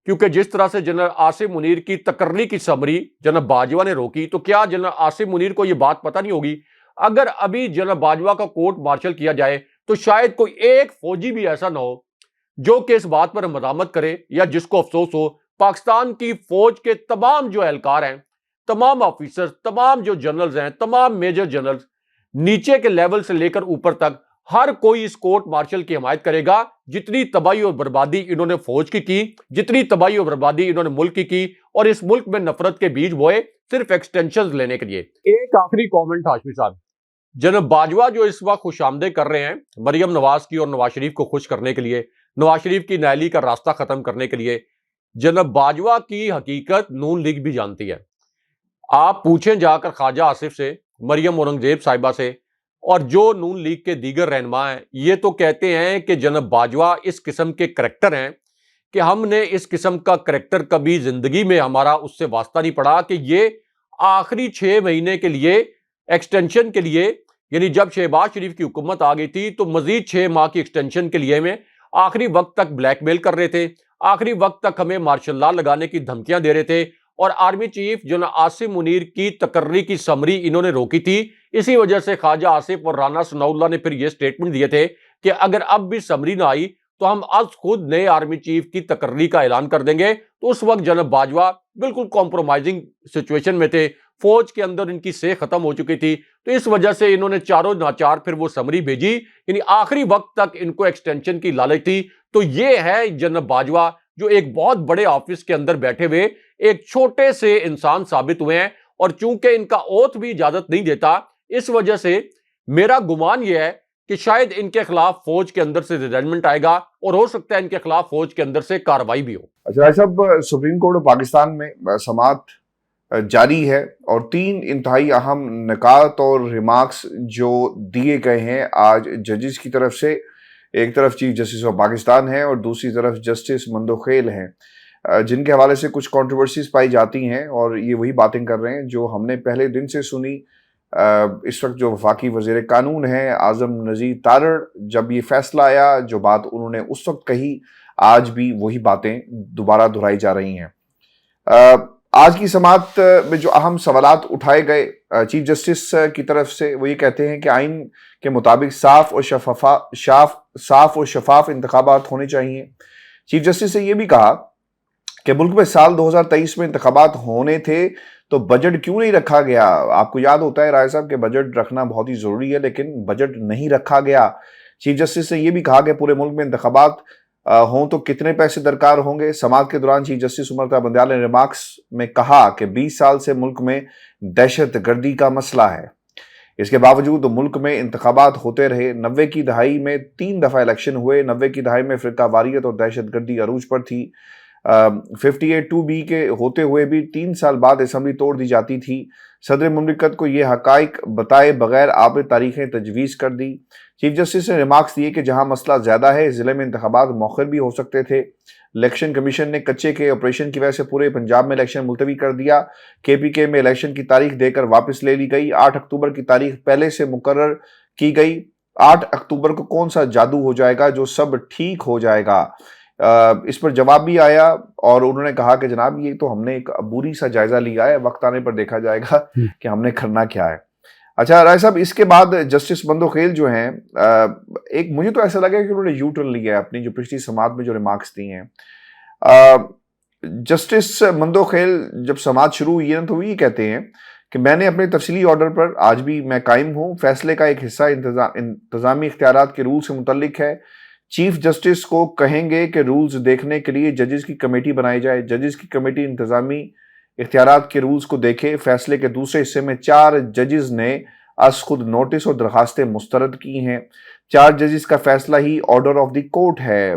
क्योंकि जिस तरह से जनरल आसिम मुनीर की तकर्री की समरी जनरल बाजवा ने रोकी, तो क्या जनरल आसिम मुनीर को यह बात पता नहीं होगी? अगर अभी जनरल बाजवा का कोर्ट मार्शल किया जाए तो शायद कोई एक फौजी भी ऐसा ना हो जो कि इस बात पर मदामत करे या जिसको अफसोस हो। पाकिस्तान की फौज के तमाम जो एहलकार हैं, तमाम ऑफिसर्स, तमाम जो जनरल्स हैं, तमाम मेजर जनरल्स, नीचे के लेवल से लेकर ऊपर तक, हर कोई इस कोर्ट मार्शल की हिमायत करेगा। जितनी तबाही और बर्बादी इन्होंने फौज की, जितनी तबाही और बर्बादी इन्होंने मुल्क की और इस मुल्क में नफरत के बीज बोए सिर्फ एक्सटेंशन लेने के लिए। एक आखिरी कमेंट हाशमी साहब, जनरल बाजवा जो इस वक्त खुशामदे कर रहे हैं मरियम नवाज की और नवाज शरीफ को खुश करने के लिए, नवाज शरीफ की नाअहली का रास्ता खत्म करने के लिए, जनरल बाजवा की हकीकत नून लीग भी जानती है। आप पूछें जाकर ख्वाजा आसिफ से, मरियम औरंगजेब साहिबा से और जो नून लीग के दीगर रहनुमा हैं, ये तो कहते हैं कि जनरल बाजवा इस किस्म के करैक्टर हैं कि हमने इस किस्म का करैक्टर कभी जिंदगी में हमारा उससे वास्ता नहीं पड़ा कि ये आखिरी 6 महीने के लिए एक्सटेंशन के लिए, यानी जब शहबाज शरीफ की हुकूमत आ गई थी तो मजीद 6 माह की एक्सटेंशन के लिए में आखिरी वक्त तक ब्लैकमेल कर रहे थे, आखिरी वक्त तक हमें मार्शल लॉ लगाने की धमकियां दे रहे थे और army chief general Asim Munir की तकर्री की समरी इन्होंने रोकी थी। इसी वजह से ख्वाजा आसिफ और राना सनाउल्लाह ने फिर यह स्टेटमेंट दिए थे कि अगर अब भी समरी ना आई तो हम आज खुद नए आर्मी चीफ की तकर्री का ऐलान कर देंगे। तो उस वक्त जनरल बाजवा बिल्कुल कॉम्प्रोमाइजिंग सिचुएशन में थे, फौज के अंदर इनकी सेह खत्म हो चुकी थी, तो इस वजह से इन्होंने चारों नाचार फिर वो समरी भेजी, यानी आखिरी वक्त तक इनको एक्सटेंशन की लालच थी। तो ये है जनरल बाजवा जो एक बहुत बड़े ऑफिस के अंदर बैठे हुए एक छोटे से इंसान साबित हुए हैं और चूंकि इनका ओथ भी इजाजत नहीं देता, इस वजह से मेरा गुमान यह है कि शायद इनके खिलाफ फौज के अंदर से रिजाइनमेंट आएगा और हो सकता है इनके खिलाफ फौज के अंदर से कार्रवाई भी हो। अच्छा साहब, सुप्रीम कोर्ट ऑफ पाकिस्तान में समाअत जारी है और 3 इंतहाई अहम निकात और रिमार्क्स जो दिए गए हैं आज जजेस की तरफ से। एक तरफ चीफ जस्टिस ऑफ पाकिस्तान है और दूसरी तरफ जस्टिस मंदोखेल हैं, जिनके हवाले से कुछ कंट्रोवर्सीज पाई जाती हैं और ये वही बातें कर रहे हैं जो हमने पहले दिन से सुनी। इस वक्त जो वफाकी वज़ीर कानून है आज़म नज़ीर तारड़, जब ये फैसला आया जो बात उन्होंने उस वक्त कही, आज भी वही बातें दोबारा दोहराई जा रही हैं। आज की समाअत में जो अहम सवालात उठाए गए चीफ जस्टिस की तरफ से, वो ये कहते हैं कि आइन के मुताबिक साफ और शफाफ इंतखाबात होने चाहिए। चीफ जस्टिस ने यह भी कहा कि मुल्क में साल 2023 में इंतखाबात होने थे तो बजट क्यों नहीं रखा गया। आपको याद होता है राय साहब कि बजट रखना बहुत ही जरूरी है, लेकिन बजट नहीं रखा गया। चीफ जस्टिस ने यह भी कहा कि पूरे मुल्क में इंतखाबात हों तो कितने पैसे दरकार होंगे। समाअत के दौरान चीफ जस्टिस उमर अता बंदयाल ने रिमार्क्स में कहा कि 20 साल से मुल्क में दहशत गर्दी का मसला है, इसके बावजूद मुल्क में इंतखाबात होते रहे। 90 की दहाई में 3 दफा इलेक्शन हुए। 90 की दहाई में फिरका वारियत और दहशत गर्दी अरूज पर थी। 58(2)B के होते हुए भी 3 साल बाद असम्बली तोड़ दी जाती थी। सदर मुमलिकत को ये हकाइक बताए बगैर आपने तारीखें तजवीज़ कर दी। चीफ जस्टिस ने रिमार्क्स दिए कि जहां मसला ज़्यादा है, इस ज़िले में इंतखाबात मौखर भी हो सकते थे। इलेक्शन कमीशन ने कच्चे के ऑपरेशन की वजह से पूरे पंजाब में इलेक्शन मुलतवी कर दिया। KPK में इलेक्शन की तारीख देकर वापस ले ली गई। 8 अक्टूबर की तारीख पहले से मुकर्रर की गई। 8 अक्टूबर को कौन सा जादू हो जाएगा जो सब ठीक हो जाएगा। इस पर जवाब भी आया और उन्होंने कहा कि जनाब ये तो हमने एक अबूरी सा जायजा लिया है, वक्त आने पर देखा जाएगा कि हमने करना क्या है। अच्छा राय साहब, इसके बाद जस्टिस मंदोखेल जो हैं, एक मुझे तो ऐसा लगा कि उन्होंने यू टर्न लिया है अपनी जो पिछली समाअत में जो रिमार्क्स दी हैं। जस्टिस मंदोखेल जब समाअत शुरू हुई है तो ये कहते हैं कि मैंने अपने तफसीली ऑर्डर पर आज भी मैं कायम हूँ। फैसले का एक हिस्सा इंतजामी इख्तियारात के रूल से मुतल्लिक है। चीफ जस्टिस को कहेंगे कि रूल्स देखने के लिए जजेस की कमेटी बनाई जाए। जजेस की कमेटी इंतजामी इख्तियारात के रूल्स को देखे। फैसले के दूसरे हिस्से में 4 जजेस ने अस खुद नोटिस और दरखास्तें मुस्तरद की हैं। 4 जजेस का फैसला ही ऑर्डर ऑफ द कोर्ट है।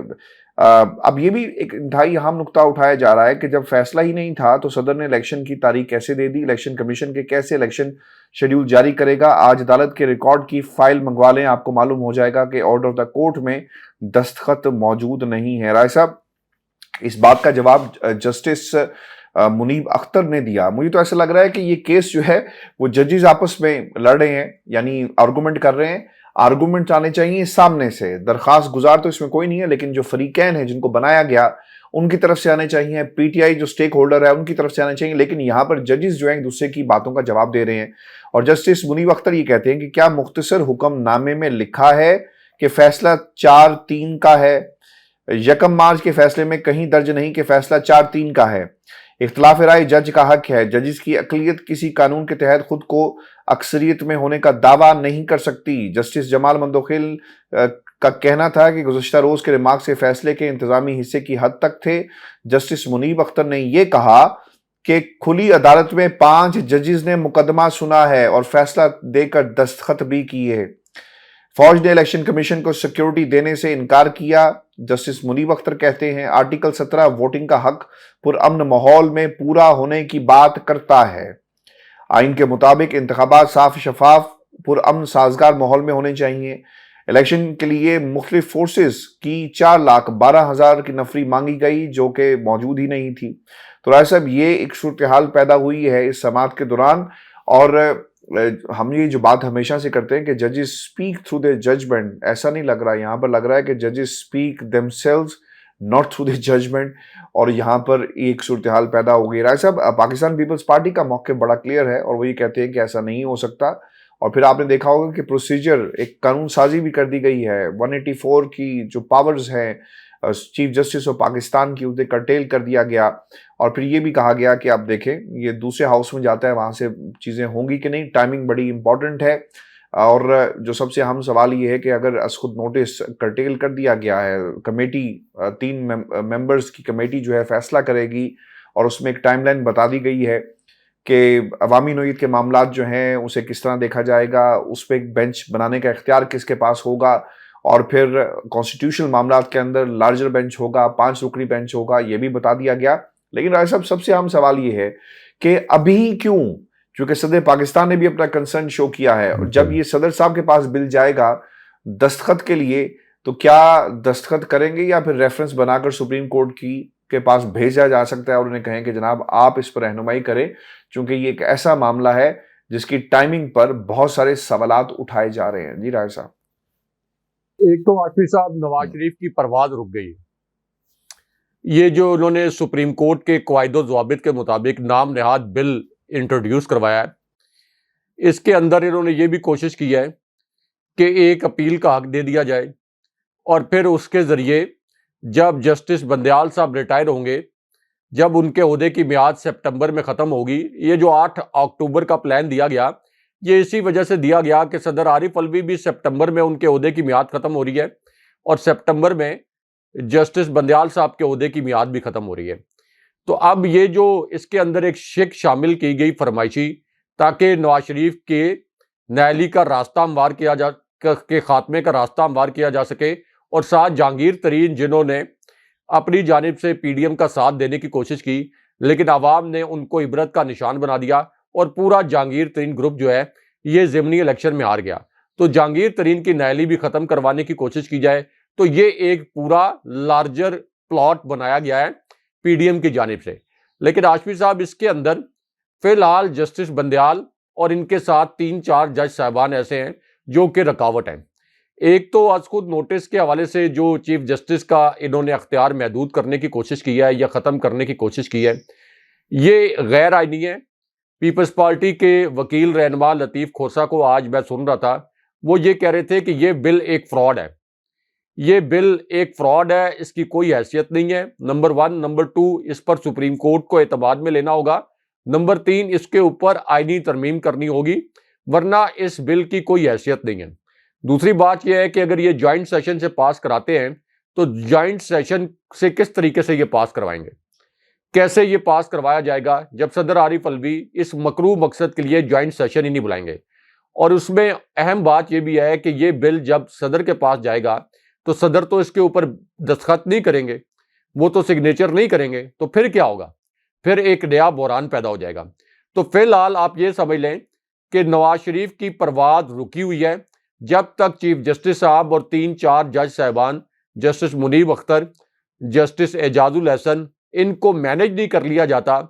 अब ये भी एक इंतहाई अहम नुकता उठाया जा रहा है कि जब फैसला ही नहीं था तो सदर ने इलेक्शन की तारीख कैसे दे दी, इलेक्शन कमीशन के कैसे इलेक्शन शेड्यूल जारी करेगा। आज अदालत के रिकॉर्ड की फाइल मंगवा लें, आपको मालूम हो जाएगा कि ऑर्डर ऑफ द कोर्ट में दस्तखत मौजूद नहीं है। राय साहब, इस बात का जवाब जस्टिस मुनीब अख्तर ने दिया। मुझे तो ऐसा लग रहा है कि ये केस जो है वो जजेस आपस में लड़ रहे हैं, यानी आर्गूमेंट कर रहे हैं। आर्गूमेंट आने चाहिए सामने से। दरखास्त गुजार तो इसमें कोई नहीं है, लेकिन जो फरीकैन है जिनको बनाया गया उनकी तरफ से आने चाहिए। PTI जो स्टेक होल्डर है उनकी तरफ से आने चाहिए। लेकिन यहाँ पर जजेस जो है एक दूसरे की बातों का जवाब दे रहे हैं। और जस्टिस मुनीब अख्तर ये कहते हैं कि क्या मुख्तसर हुक्मनामे में लिखा है कि फैसला 4-3 का है। 1 मार्च के फैसले में कहीं दर्ज नहीं कि फैसला 4-3 का है। इख्तिलाफ राय जज का हक है। जजिस की अकलियत किसी कानून के तहत खुद को अक्सरियत में होने का दावा नहीं कर सकती। जस्टिस जमाल मंदोखिल का कहना था कि गुज़श्ता रोज के रिमार्क से फैसले के इंतजामी हिस्से की हद तक थे। जस्टिस मुनीब अख्तर ने यह कहा कि खुली अदालत में 5 जजेस ने मुकदमा सुना है और फैसला देकर दस्तखत भी किए। फौज ने इलेक्शन कमीशन को सिक्योरिटी देने से इनकार किया। जस्टिस मुनीब अख्तर कहते हैं आर्टिकल 17 वोटिंग का हक पुरअमन माहौल में पूरा होने की बात करता है। आइन के मुताबिक इंतखाबात साफ शफाफ पुरअमन साजगार माहौल में होने चाहिए। इलेक्शन के लिए मुख्तलिफ फोर्सेस की 4,12,000 की नफरी मांगी गई जो कि मौजूद ही नहीं थी। तो राय साहब ये एक सूरत हाल पैदा हुई है इस समात के दौरान। और हम ये जो बात हमेशा से करते हैं कि जजेस स्पीक थ्रू द जजमेंट, ऐसा नहीं लग रहा है, यहाँ पर लग रहा है कि जजेस speak themselves not through the judgment. और यहाँ पर एक सूरत हाल पैदा हो गई। राय साहब पाकिस्तान पीपल्स पार्टी का मौक़िफ़ बड़ा क्लियर है और वो ये कहते हैं कि ऐसा नहीं हो सकता। और फिर आपने देखा होगा कि प्रोसीजर एक कानून साजी भी कर दी गई है। 184 की जो पावर्स हैं चीफ जस्टिस ऑफ पाकिस्तान की उसे कर्टेल कर दिया गया। और फिर ये भी कहा गया कि आप देखें ये दूसरे हाउस में जाता है, वहाँ से चीज़ें होंगी कि नहीं, टाइमिंग बड़ी इंपॉर्टेंट है। और जो सबसे अहम सवाल ये है कि अगर खुद नोटिस कर्टेल कर दिया गया है, कमेटी 3 मेंबर्स की कमेटी जो है फैसला करेगी और उसमें एक टाइमलाइन बता दी गई है कि अवामी नोयत के मामलात जो हैं उसे किस तरह देखा जाएगा, उस पर एक बेंच बनाने का इख्तियार किसके पास होगा। और फिर कॉन्स्टिट्यूशनल मामलात के अंदर लार्जर बेंच होगा, 5 रुकनी बेंच होगा, ये भी बता दिया गया। लेकिन राय साहब सबसे अहम सवाल ये है कि अभी क्यों, क्योंकि सदर पाकिस्तान ने भी अपना कंसर्न शो किया है और जब ये सदर साहब के पास बिल जाएगा दस्तखत के लिए तो क्या दस्तखत करेंगे या फिर रेफरेंस बनाकर सुप्रीम कोर्ट के पास भेजा जा सकता है और उन्हें कहें कि जनाब आप इस पर रहनुमाई करें, क्योंकि ये एक ऐसा मामला है जिसकी टाइमिंग पर बहुत सारे सवालात उठाए जा रहे हैं। जी राय साहब। एक तो आशफी साहब नवाज शरीफ की परवाज रुक गई। ये जो उन्होंने सुप्रीम कोर्ट के कवायदो ज़वाबित के मुताबिक नाम नहाद बिल इंट्रोड्यूस करवाया है, इसके अंदर इन्होंने ये भी कोशिश की है कि एक अपील का हक दे दिया जाए और फिर उसके ज़रिए जब जस्टिस बंदयाल साहब रिटायर होंगे, जब उनके ओहदे की मियाद सितंबर में ख़त्म होगी, ये जो 8 अक्टूबर का प्लान दिया गया ये इसी वजह से दिया गया कि सदर आरिफ अलवी भी सितंबर में उनके ओहदे की मियाद ख़त्म हो रही है और सितंबर में जस्टिस बंदयाल साहब के ओहदे की मियाद भी ख़त्म हो रही है। तो अब ये जो इसके अंदर एक शिक शामिल की गई फरमाइशी ताकि नवाज शरीफ के न्यायालय का रास्ता हमवार किया जा के खात्मे का रास्ता हमवार किया जा सके और साथ जहांगीर तरीन जिन्होंने अपनी जानिब से पीडीएम का साथ देने की कोशिश की लेकिन आवाम ने उनको इबरत का निशान बना दिया और पूरा जहांगीर तरीन ग्रुप जो है ये ज़िमनी इलेक्शन में हार गया। तो जहांगीर तरीन की न्यायालय भी ख़त्म करवाने की कोशिश की जाए तो ये एक पूरा लार्जर प्लॉट बनाया गया है पीडीएम की जानिब से। लेकिन आशफी साहब इसके अंदर फिलहाल जस्टिस बंदयाल और इनके साथ 3-4 जज साहबान ऐसे हैं जो कि रुकावट हैं। एक तो आज खुद नोटिस के हवाले से जो चीफ जस्टिस का इन्होंने अख्तियार महदूद करने की कोशिश की है या ख़त्म करने की कोशिश की है, ये गैर आइनी है। पीपल्स पार्टी के वकील रहनुमा लतीफ़ खोसा को आज मैं सुन रहा था, वो ये कह रहे थे कि ये बिल एक फ्रॉड है, ये बिल एक फ्रॉड है, इसकी कोई हैसियत नहीं है। नंबर 1, नंबर 2 इस पर सुप्रीम कोर्ट को एतमाद में लेना होगा। नंबर 3 इसके ऊपर आईनी तरमीम करनी होगी वरना इस बिल की कोई हैसियत नहीं है। दूसरी बात यह है कि अगर ये जॉइंट सेशन से पास कराते हैं तो जॉइंट सेशन से किस तरीके से ये पास करवाएंगे, कैसे ये पास करवाया जाएगा जब सदर आरिफ अलवी इस मकरूह मकसद के लिए जॉइंट सेशन ही नहीं बुलाएंगे। और उसमें अहम बात यह भी है कि ये बिल जब सदर के पास जाएगा तो सदर तो इसके ऊपर दस्तखत नहीं करेंगे, वो तो सिग्नेचर नहीं करेंगे, तो फिर क्या होगा, फिर एक नया बहरान पैदा हो जाएगा। तो फिलहाल आप ये समझ लें कि नवाज शरीफ की परवाज रुकी हुई है जब तक चीफ जस्टिस साहब और 3-4 जज साहबान जस्टिस मुनीब अख्तर, जस्टिस एजाजुल हसन इनको मैनेज नहीं कर लिया जाता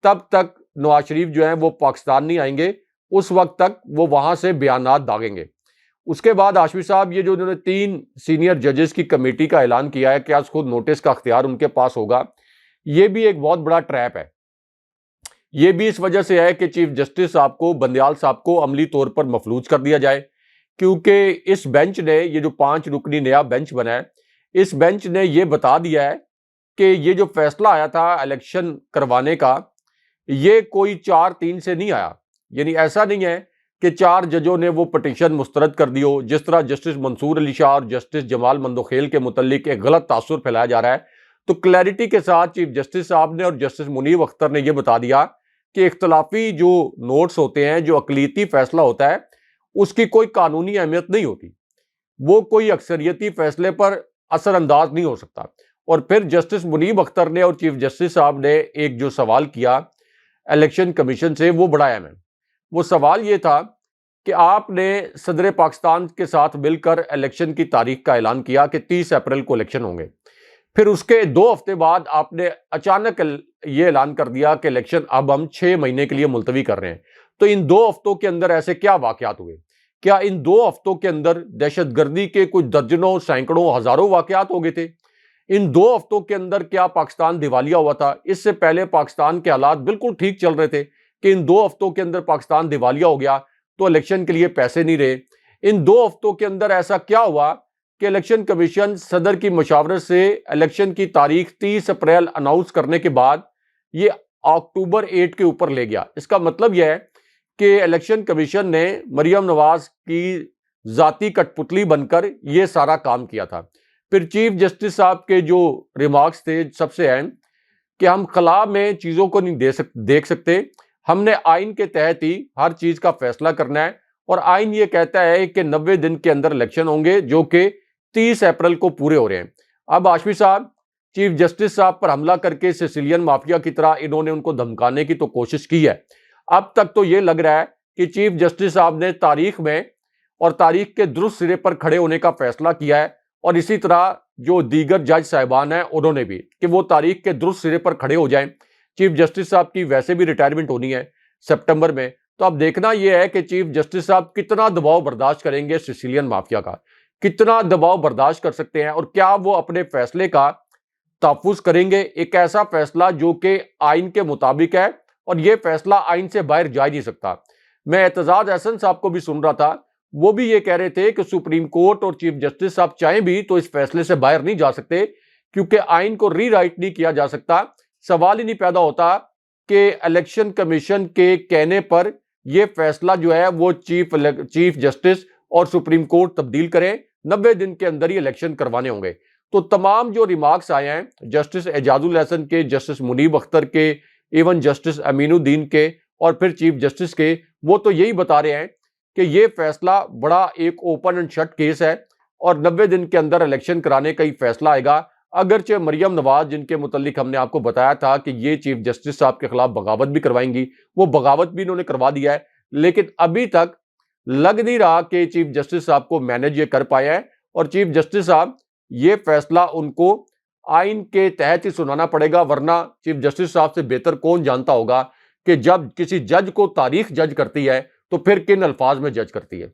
तब तक नवाज शरीफ जो है वो पाकिस्तान नहीं आएंगे, उस वक्त तक वो वहां से बयानात दागेंगे। उसके बाद आशफी साहब ये जो उन्होंने 3 सीनियर जजेस की कमेटी का ऐलान किया है कि आज खुद नोटिस का अख्तियार उनके पास होगा, ये भी एक बहुत बड़ा ट्रैप है। ये भी इस वजह से है कि चीफ जस्टिस साहब को, बंदयाल साहब को अमली तौर पर मफलूज कर दिया जाए, क्योंकि इस बेंच ने, ये जो 5 रुकनी नया बेंच बना है, इस बेंच ने ये बता दिया है कि ये जो फैसला आया था इलेक्शन करवाने का, ये कोई 4-3 से नहीं आया। यानी ऐसा नहीं है कि 4 जजों ने वो पिटीशन मुस्तरद कर दी हो, जिस तरह जस्टिस मंसूर अली शाह और जस्टिस जमाल मंदोखेल के मुतल्लिक एक गलत तासुर फैलाया जा रहा है। तो क्लैरिटी के साथ चीफ जस्टिस साहब ने और जस्टिस मुनीब अख्तर ने यह बता दिया कि इख्तलाफी जो नोट्स होते हैं, जो अकलीती फैसला होता है, उसकी कोई कानूनी अहमियत नहीं होती, वो कोई अक्सरियती फैसले पर असरअंदाज नहीं हो सकता। और फिर जस्टिस मुनीब अख्तर ने और चीफ जस्टिस साहब ने एक जो सवाल किया इलेक्शन कमीशन से, वो बड़ा अहम है। वो सवाल ये था कि आपने सदर पाकिस्तान के साथ मिलकर इलेक्शन की तारीख का ऐलान किया कि 30 अप्रैल को इलेक्शन होंगे, फिर उसके 2 हफ्ते बाद आपने अचानक ये ऐलान कर दिया कि इलेक्शन अब हम 6 महीने के लिए मुलतवी कर रहे हैं। तो इन 2 हफ्तों के अंदर ऐसे क्या वाकयात हुए? क्या इन 2 हफ्तों के अंदर दहशतगर्दी के कुछ दर्जनों, सैकड़ों, हजारों वाकयात हो गए थे? इन 2 हफ्तों के अंदर क्या पाकिस्तान दिवालिया हुआ था? इससे पहले पाकिस्तान के हालात बिल्कुल ठीक चल रहे थे कि इन 2 हफ्तों के अंदर पाकिस्तान दिवालिया हो गया, तो इलेक्शन के लिए पैसे नहीं रहे। इन 2 हफ्तों के अंदर ऐसा क्या हुआ कि इलेक्शन कमीशन सदर की मशावरत से इलेक्शन की तारीख 30 अप्रैल अनाउंस करने के बाद ये अक्टूबर 8 के ऊपर ले गया? इसका मतलब यह है कि इलेक्शन कमीशन ने मरियम नवाज की जाती कठपुतली बनकर यह सारा काम किया था। फिर चीफ जस्टिस साहब के जो रिमार्क्स थे सबसे अहम कि हम खला में चीज़ों को नहीं देख सकते, हमने आइन के तहत ही हर चीज़ का फैसला करना है, और आइन ये कहता है कि 90 दिन के अंदर इलेक्शन होंगे, जो कि 30 अप्रैल को पूरे हो रहे हैं। अब हाशमी साहब चीफ जस्टिस साहब पर हमला करके सिसिलियन माफिया की तरह इन्होंने उनको धमकाने की तो कोशिश की है। अब तक तो ये लग रहा है कि चीफ जस्टिस साहब ने तारीख में और तारीख के दुरुस्त सिरे पर खड़े होने का फैसला किया है, और इसी तरह जो दीगर जज साहिबान हैं उन्होंने भी, कि वो तारीख के दुरुस्त सिरे पर खड़े हो जाएं। चीफ जस्टिस साहब की वैसे भी रिटायरमेंट होनी है सितंबर में, तो अब देखना यह है कि चीफ जस्टिस साहब कितना दबाव बर्दाश्त करेंगे सिसिलियन माफिया का, कितना दबाव बर्दाश्त कर सकते हैं, और क्या वो अपने फैसले का तहफ़्फ़ुज़ करेंगे। एक ऐसा फैसला जो कि आइन के मुताबिक है, और ये फैसला आइन से बाहर जा ही नहीं सकता। मैं एतजाज अहसन साहब को भी सुन रहा था, वो भी ये कह रहे थे कि सुप्रीम कोर्ट और चीफ जस्टिस साहब चाहें भी तो इस फैसले से बाहर नहीं जा सकते, क्योंकि आइन को रीराइट नहीं किया जा सकता। सवाल ही नहीं पैदा होता कि इलेक्शन कमीशन के कहने पर यह फैसला जो है वो चीफ जस्टिस और सुप्रीम कोर्ट तब्दील करें, 90 दिन के अंदर ही इलेक्शन करवाने होंगे। तो तमाम जो रिमार्क्स आए हैं जस्टिस एजाजुल अहसन के, जस्टिस मुनीब अख्तर के, इवन जस्टिस अमीनुद्दीन के और फिर चीफ जस्टिस के, वो तो यही बता रहे हैं कि ये फैसला बड़ा एक ओपन एंड शट केस है, और 90 दिन के अंदर इलेक्शन कराने का ही फैसला आएगा। अगरचे मरियम नवाज, जिनके मुतल्लिक हमने आपको बताया था कि ये चीफ जस्टिस साहब के खिलाफ बगावत भी करवाएंगी, वो बगावत भी इन्होंने करवा दिया है, लेकिन अभी तक लग नहीं रहा कि चीफ जस्टिस साहब को मैनेज ये कर पाया है। और चीफ जस्टिस साहब ये फैसला उनको आइन के तहत ही सुनाना पड़ेगा, वरना चीफ जस्टिस साहब से बेहतर कौन जानता होगा कि जब किसी जज को तारीख जज करती है तो फिर किन अल्फाज में जज करती है।